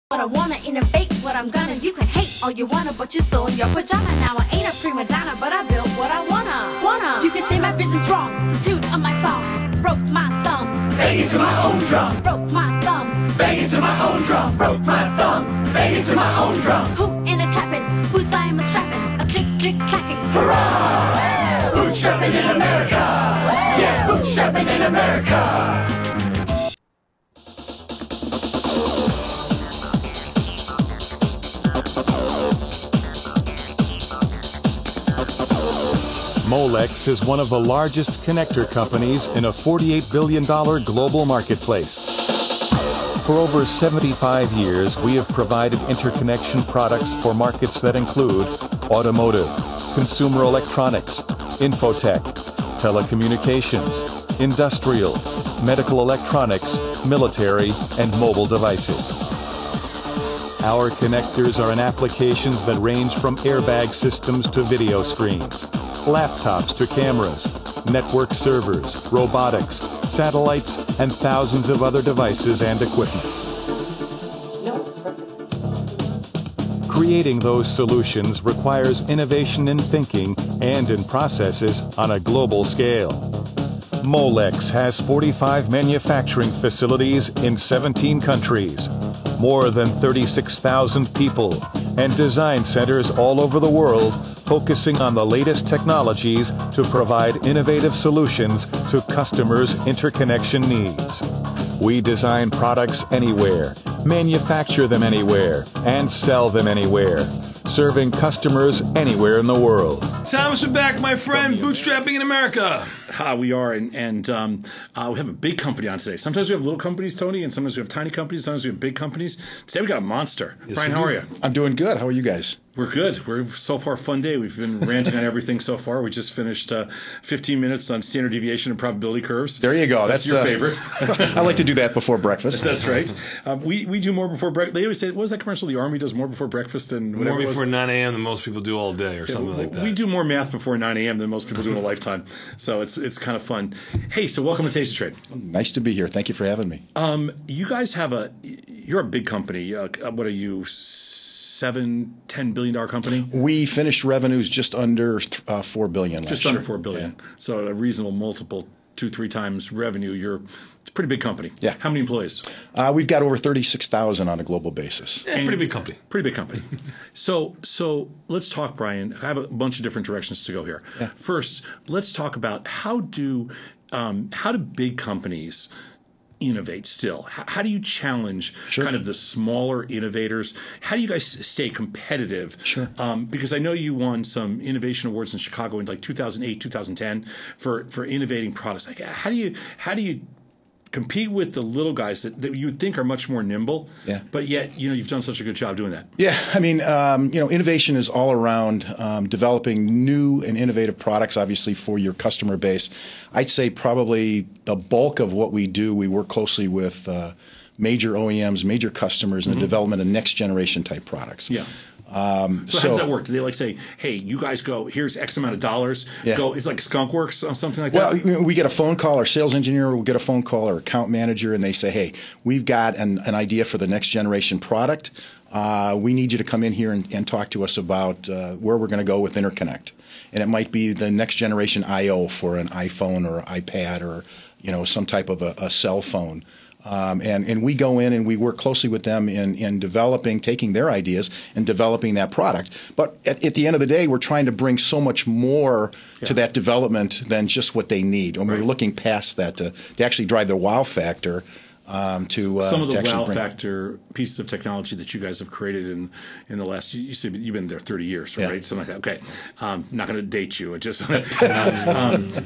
But I wanna innovate what I'm gonna. You can hate all you wanna, but you're still in your pajama. Now I ain't a prima donna, but I built what I wanna. You can say my vision's wrong. The tune of my song broke my thumb. Bang into my own drum. Broke my thumb. Bang into my own drum. Broke my thumb. Bang into my own drum. Hootin' and clapping, boots I am a strapping, a click click clacking. Hurrah! Bootstrapping in America. Yeah, bootstrapping in America. Molex is one of the largest connector companies in a $48 billion global marketplace. For over 75 years, we have provided interconnection products for markets that include automotive, consumer electronics, infotech, telecommunications, industrial, medical electronics, military, and mobile devices. Our connectors are in applications that range from airbag systems to video screens, laptops to cameras, network servers, robotics, satellites, and thousands of other devices and equipment. Creating those solutions requires innovation in thinking and in processes on a global scale. Molex has 45 manufacturing facilities in 17 countries, more than 36,000 people, and design centers all over the world, focusing on the latest technologies to provide innovative solutions to customers' interconnection needs. We design products anywhere, manufacture them anywhere, and sell them anywhere, serving customers anywhere in the world. Thomas, we're back, my friend. Bootstrapping in America. We are, and we have a big company on today. Sometimes we have little companies, Tony, and sometimes we have tiny companies. Sometimes we have big companies. Today we got a monster. Yes, Brian, we how do. are you? I'm doing good. How are you guys? We're good. We're so far a fun day. We've been ranting on everything so far. We just finished 15 minutes on standard deviation and probability curves. There you go. That's your favorite. I like to do that before breakfast. That's right. We do more before breakfast. They always say, what was that commercial? The Army does more before breakfast than whatever. More before 9 a.m. than most people do all day, or something like that. We do more math before 9 a.m. than most people do in a lifetime. So it's kind of fun. Hey, so welcome to Taste of Trade. Nice to be here. Thank you for having me. You guys you're a big company. What are you, $10 billion company? We finished revenues just under $4 billion last year. Just under $4 billion. Yeah. So a reasonable multiple, 2-3 times revenue. It's a pretty big company. Yeah. How many employees? We've got over 36,000 on a global basis. Yeah, pretty big company. Pretty big company. So let's talk, Brian. I have a bunch of different directions to go here. Yeah. First, let's talk about how do big companies innovate still? How do you challenge kind of the smaller innovators? How do you guys stay competitive? Sure. Because I know you won some innovation awards in Chicago in like 2008, 2010 for innovating products. Like how do you compete with the little guys that you would think are much more nimble, but yet you've done such a good job doing that? Yeah, I mean, innovation is all around developing new and innovative products, obviously, for your customer base. I'd say probably the bulk of what we do, we work closely with major OEMs, major customers in the development of next generation type products. Yeah. So how does that work? Do they like say, hey, you guys go, here's X amount of dollars, go, it's like Skunkworks or something like that? Well, we get a phone call, our sales engineer will get a phone call, our account manager, and they say, hey, we've got an idea for the next generation product. We need you to come in here and talk to us about where we're going to go with interconnect. And it might be the next generation I/O for an iPhone or iPad or some type of a cell phone. And we go in and we work closely with them in developing, taking their ideas and developing that product. But at the end of the day, we're trying to bring so much more to that development than just what they need. And we're looking past that to actually drive the wow factor. Some of the wow factor pieces of technology that you guys have created in the last, you said you've been there 30 years, right? Something like that. Okay. Not going to date you. Just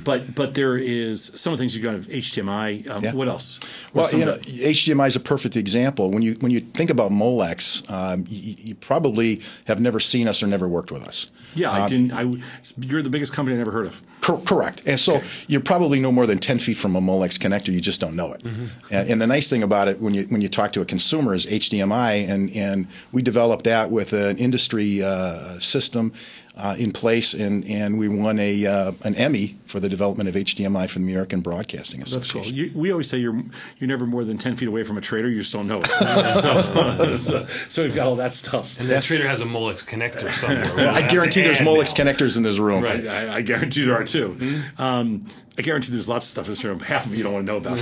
but there is some of the things you got of HDMI. What else? HDMI is a perfect example. When you think about Molex, you probably have never seen us or never worked with us. Yeah, I didn't. You're the biggest company I never heard of. Correct. And so you're probably no more than 10 feet from a Molex connector. You just don't know it. And then nice thing about it when you talk to a consumer is HDMI, and we developed that with an industry system in place, and we won an Emmy for the development of HDMI from the American Broadcasting Association. That's cool. We always say you're never more than 10 feet away from a trader. You just don't know it. So we've got all that stuff. And that trader has a Molex connector somewhere. I guarantee there's Molex connectors in this room. Right. I guarantee there are too. I guarantee there's lots of stuff in this room. Half of you don't want to know about.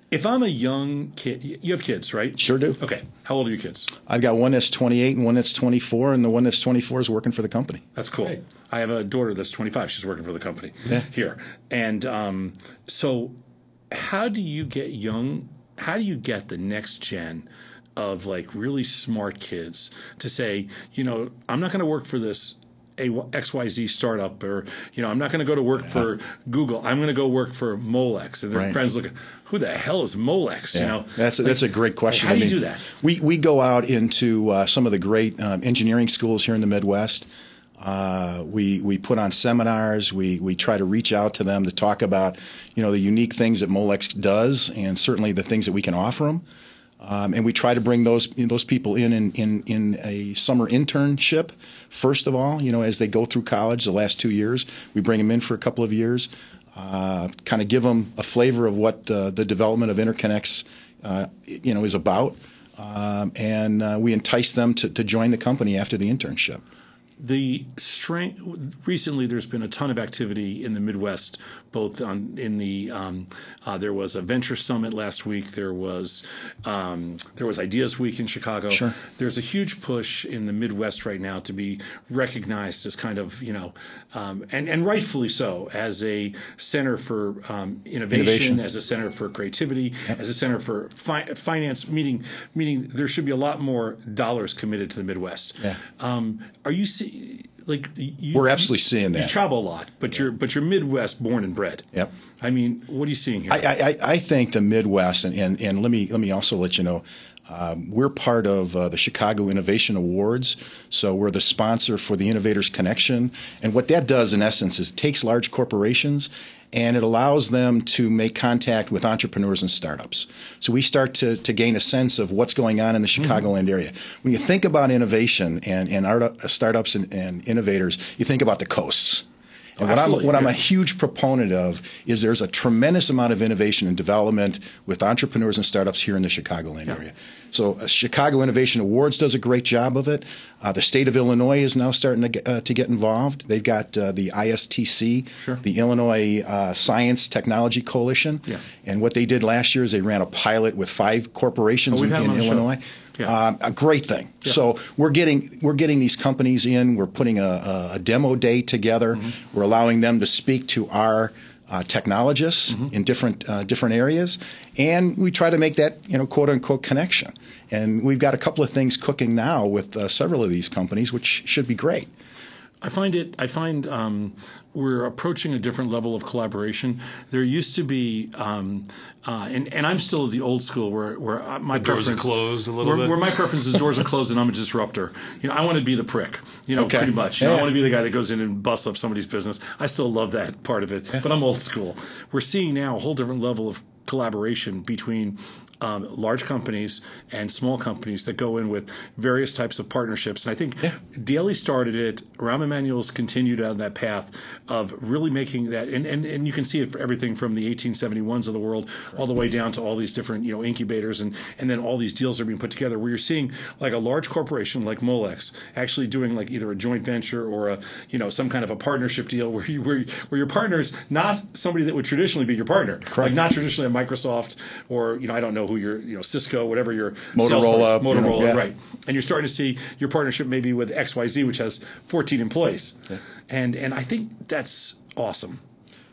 If I'm a young kid, you have kids, right? Sure do. Okay. How old are your kids? I've got one that's 28 and one that's 24, and the one that's 24 is working for the company. That's cool. Right. I have a daughter that's 25. She's working for the company here. And so how do you get the next gen of like really smart kids to say, I'm not going to work for this XYZ startup, or I'm not going to go to work for Google. I'm going to go work for Molex, and their friends look, who the hell is Molex? Yeah. That's a great question. How do you do that? We go out into some of the great engineering schools here in the Midwest. We put on seminars. We try to reach out to them to talk about the unique things that Molex does, and certainly the things that we can offer them. And we try to bring those people in a summer internship, first of all, as they go through college the last 2 years. We bring them in for a couple of years, kind of give them a flavor of what the development of interconnects, is about. And we entice them to join the company after the internship. Recently there's been a ton of activity in the Midwest, both there was a venture summit last week. There was Ideas Week in Chicago. Sure. There's a huge push in the Midwest right now to be recognized as kind of, and rightfully so, as a center for innovation, as a center for creativity, as a center for finance, meaning there should be a lot more dollars committed to the Midwest. Yeah. Are you seeing? We're absolutely seeing that. You travel a lot, but you're Midwest born and bred. Yep. I mean, what are you seeing here? I think the Midwest, and let me also let you know, we're part of the Chicago Innovation Awards, so we're the sponsor for the Innovators Connection. And what that does, in essence, is it takes large corporations and it allows them to make contact with entrepreneurs and startups. So we start to gain a sense of what's going on in the Chicagoland area. When you think about innovation and startups and innovators, you think about the coasts. And what I'm a huge proponent of is there's a tremendous amount of innovation and development with entrepreneurs and startups here in the Chicagoland area. So Chicago Innovation Awards does a great job of it. The state of Illinois is now starting to get involved. They've got the ISTC, the Illinois Science Technology Coalition. Yeah. And what they did last year is they ran a pilot with 5 corporations in Illinois. A great thing. Yeah. So we're getting these companies in. We're putting a demo day together. We're allowing them to speak to our technologists in different areas, and we try to make that quote unquote connection. And we've got a couple of things cooking now with several of these companies, which should be great. I find we're approaching a different level of collaboration. There used to be, and I'm still at the old school where my doors are closed a little bit. Where my preference is doors are closed and I'm a disruptor. I want to be the prick. Pretty much. I want to be the guy that goes in and busts up somebody's business. I still love that part of it, but I'm old school. We're seeing now a whole different level of collaboration between large companies and small companies that go in with various types of partnerships. And I think Daly started it. Rahm Emanuel's continued on that path of really making that. And you can see it for everything from the 1871s of the world all the way down to all these different incubators. And then all these deals are being put together where you're seeing like a large corporation like Molex actually doing like either a joint venture or a some kind of a partnership deal where your partner is not somebody that would traditionally be your partner. Correct. Like not traditionally a Microsoft or I don't know who your Cisco, whatever your Motorola, right? And you're starting to see your partnership maybe with XYZ, which has 14 employees, and I think that's awesome.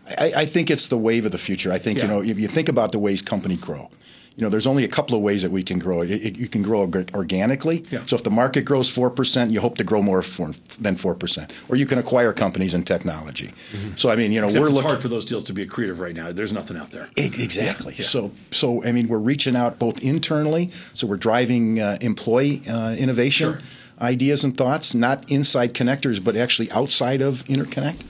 I think it's the wave of the future. I think if you think about the ways companies grow. There's only a couple of ways that we can grow. You can grow organically. Yeah. So if the market grows 4%, you hope to grow more than 4%. Or you can acquire companies in technology. So I mean, it's hard for those deals to be accretive right now. There's nothing out there. Exactly. Yeah. So I mean, we're reaching out both internally. So we're driving employee innovation ideas and thoughts, not inside connectors, but actually outside of interconnect.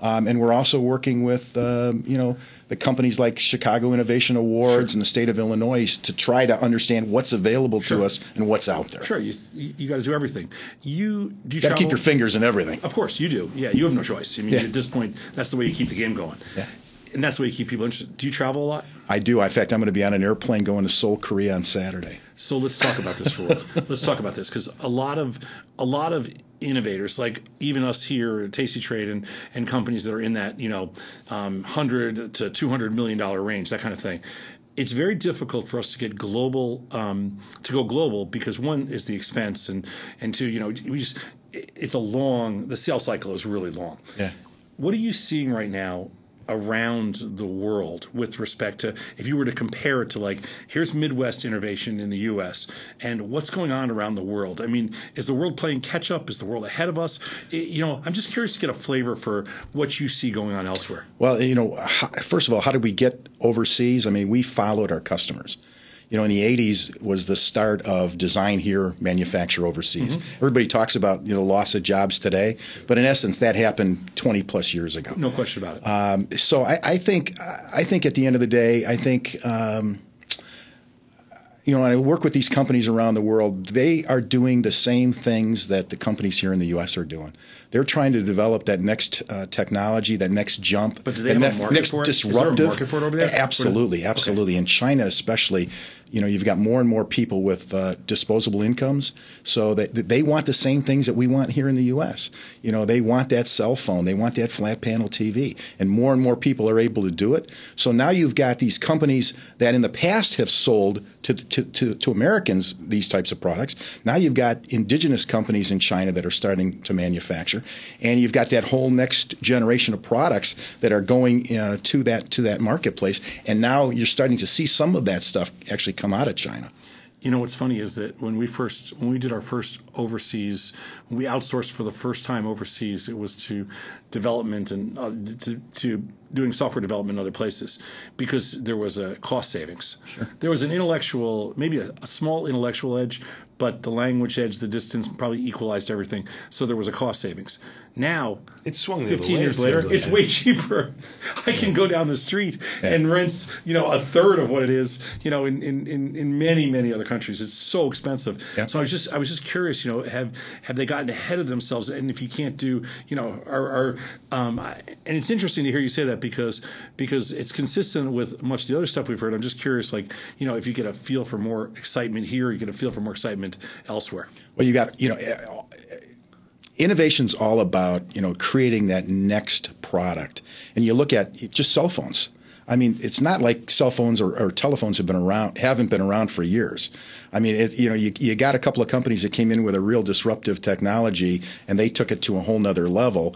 And we're also working with, the companies like Chicago Innovation Awards and the state of Illinois to try to understand what's available to us and what's out there. Sure, you got to do everything. Do you got to keep your fingers in everything. Of course, you do. Yeah, you have no choice. I mean, at this point, that's the way you keep the game going. Yeah. And that's the way you keep people interested. Do you travel a lot? I do. In fact, I'm going to be on an airplane going to Seoul, Korea on Saturday. So let's talk about this for a while. Let's talk about this because a lot of innovators, like even us here at Tasty Trade and companies that are in that $100 to $200 million range, that kind of thing. It's very difficult for us to get global, to go global because one is the expense and two, the sales cycle is really long. Yeah. What are you seeing right now around the world with respect to, if you were to compare it to like, here's Midwest innovation in the U.S. and what's going on around the world? I mean, is the world playing catch up? Is the world ahead of us? I'm just curious to get a flavor for what you see going on elsewhere. Well, first of all, how did we get overseas? I mean, we followed our customers. In the 80s was the start of design here, manufacture overseas. Mm-hmm. Everybody talks about loss of jobs today, but in essence that happened 20 plus years ago. No question about it. So I think at the end of the day, when I work with these companies around the world, they are doing the same things that the companies here in the U.S. are doing. They're trying to develop that next technology, that next jump, but do they have a market next for it? Disruptive. Is there a market for it over there? Absolutely. Okay. In China especially, you've got more and more people with disposable incomes, so they want the same things that we want here in the U.S. They want that cell phone, they want that flat panel TV, and more people are able to do it. So now you've got these companies that in the past have sold to Americans these types of products. Now you've got indigenous companies in China that are starting to manufacture, and you've got that whole next generation of products that are going to that marketplace. And now you're starting to see some of that stuff actually come out of China. What's funny is that when we did our first overseas, when we outsourced for the first time overseas, it was to development and to doing software development in other places because there was a cost savings. Sure. There was an maybe a small intellectual edge, but the language edge, the distance probably equalized everything. So there was a cost savings. Now, it's swung 15 years later, it's way cheaper. I can go down the street and rent, a third of what it is, in many, many other countries. It's so expensive. Yeah. So I was just curious, have they gotten ahead of themselves? And if you can't do, and it's interesting to hear you say that because it's consistent with much of the other stuff we've heard. I'm just curious, if you get a feel for more excitement here, you get a feel for more excitement elsewhere. Well, you got, innovation's all about, creating that next product. And you look at just cell phones. I mean, it's not like cell phones or telephones haven't been around for years. I mean, you got a couple of companies that came in with a real disruptive technology, and they took it to a whole nother level.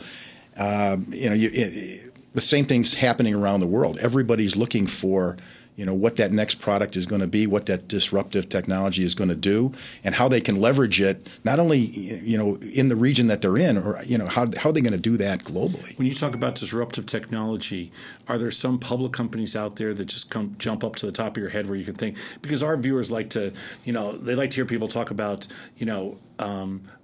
The same thing's happening around the world. Everybody's looking for, what that next product is going to be, what that disruptive technology is going to do, and how they can leverage it, not only, in the region that they're in, or, how are they going to do that globally? When you talk about disruptive technology, are there some public companies out there that just jump up to the top of your head where you can think, because our viewers like to, they like to hear people talk about,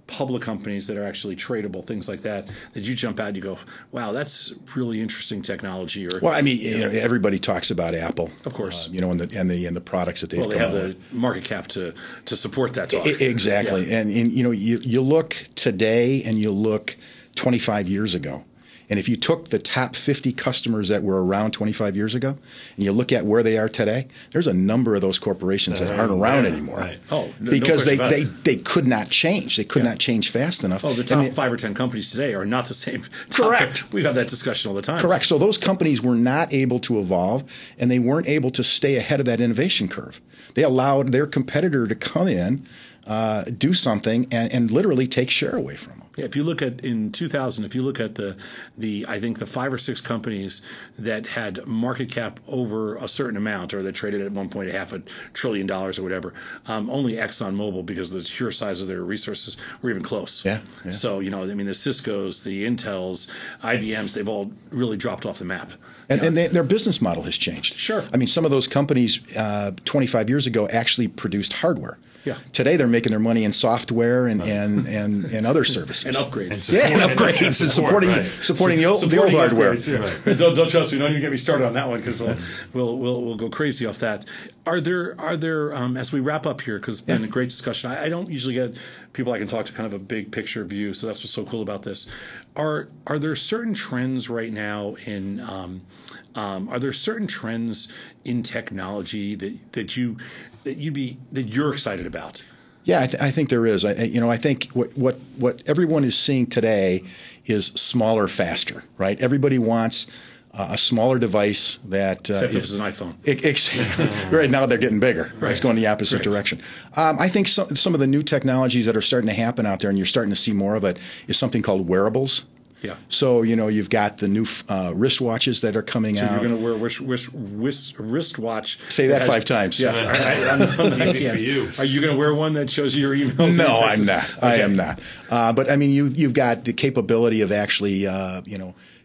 public companies that are actually tradable, things like that you jump out and you go, wow, that's really interesting technology. Well, I mean, everybody talks about Apple, of course, and the products that they've they have the market cap to support that talk. Exactly. Yeah. And you look today and you look 25 years ago. And if you took the top 50 customers that were around 25 years ago and you look at where they are today, there's a number of those corporations that aren't around anymore. Right. Oh, because they could not change. They could not change fast enough. Oh, the top 5 or 10 companies today are not the same. Correct. We have that discussion all the time. Correct. So those companies were not able to evolve, and they weren't able to stay ahead of that innovation curve. They allowed their competitor to come in, do something, and literally take share away from them. Yeah, if you look at in 2000, if you look at I think the 5 or 6 companies that had market cap over a certain amount, or that traded at one point $500 billion or whatever, only ExxonMobil, because of the sheer size of their resources, were even close. Yeah. So the Ciscos, the Intels, IBMs, they've all really dropped off the map. And their business model has changed. Sure. I mean, some of those companies 25 years ago actually produced hardware. Yeah. Today they're making their money in software and other services. And upgrades. And upgrades and supporting the old hardware. Right. Don't trust me. Don't even get me started on that one because we'll go crazy off that. Are there as we wrap up here, because it's been a great discussion. I don't usually get people I can talk to kind of a big picture view, so that's what's so cool about this. Are there certain trends right now in are there certain trends in technology that you're excited about? Yeah, I think there is. I think what everyone is seeing today is smaller, faster, right? Everybody wants a smaller device that except if it's an iPhone. Right now they're getting bigger. Right. It's going the opposite direction. I think some of the new technologies that are starting to happen out there, and you're starting to see more of it, is something called wearables. Yeah. So, you've got the new wristwatches that are coming out. So you're going to wear a wristwatch. Say that 5 times. Yes. Easy for you. Are you going to wear one that shows you your emails? No, I'm not. Okay. I am not. But I mean, you've got the capability of actually,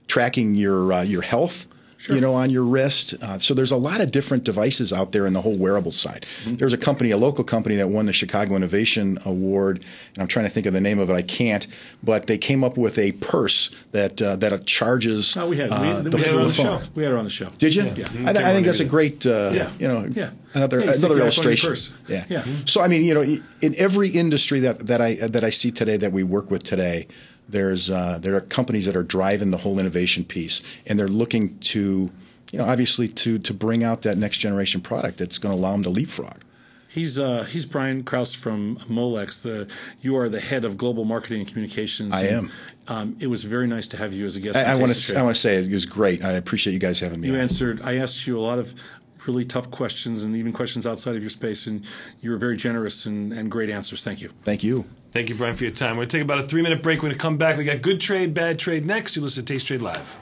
tracking your health. Sure. On your wrist. So there's a lot of different devices out there in the whole wearable side. Mm-hmm. There's a local company that won the Chicago Innovation Award, and I'm trying to think of the name of it. I can't. But they came up with a purse that charges the phone. We had her on the show. Did you? Yeah. I think that's a great, another illustration. Yeah. Mm-hmm. So I mean, in every industry that I see today that we work with today, there are companies that are driving the whole innovation piece, and they're looking to, obviously to bring out that next generation product that's going to allow them to leapfrog. He's Brian Krause from Molex. You are the head of global marketing and communications. I am. It was very nice to have you as a guest. I want to say it was great. I appreciate you guys having me. I asked you a lot of really tough questions and even questions outside of your space, and you were very generous and great answers. Thank you. Thank you. Thank you, Brian, for your time. We're going to take about a 3-minute break. We're going to come back. We got Good Trade, Bad Trade next. You listen to Taste Trade Live.